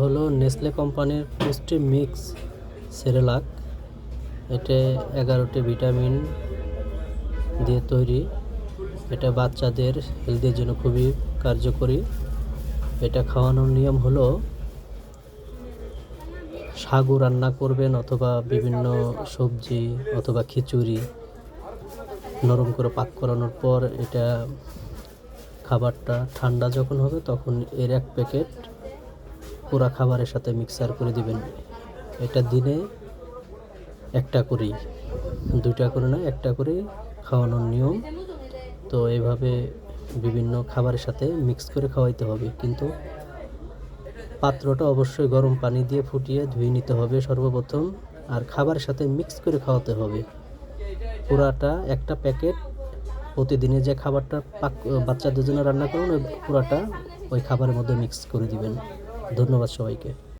হলো নেসলে কোম্পানির পুষ্টি মিক্স সেরেলাক। এটা 11টি ভিটামিন দিয়ে তৈরি। এটা বাচ্চাদের হেলথের জন্য খুবই কার্যকরী। এটা খাওয়ানোর নিয়ম হলো সাগু রান্না করবেন অথবা বিভিন্ন সবজি অথবা খিচুড়ি নরম করে পাক করানোর পর এটা খাবারটা ঠান্ডা যখন হবে তখন এর 1 প্যাকেট পুরা খাবারের সাথে মিক্সার করে দিবেন। এটা দিনে একটা করেই, 2টা করে না, একটা করেই খাওয়ানোর নিয়ম। তো এইভাবে বিভিন্ন খাবারের সাথে মিক্স করে খাওয়াইতে হবে, কিন্তু পাত্রটা অবশ্যই গরম পানি দিয়ে ফুটিয়ে ধুয়ে নিতে হবে সর্বপ্রথম, আর খাবারের সাথে মিক্স করে খাওয়াতে হবে। পুরাটা একটা প্যাকেট প্রতিদিনে যে খাবারটা বাচ্চাদের জন্য রান্না করুন, ওই পুরাটা ওই খাবারের মধ্যে মিক্স করে দিবেন। ধন্যবাদ সবাইকে।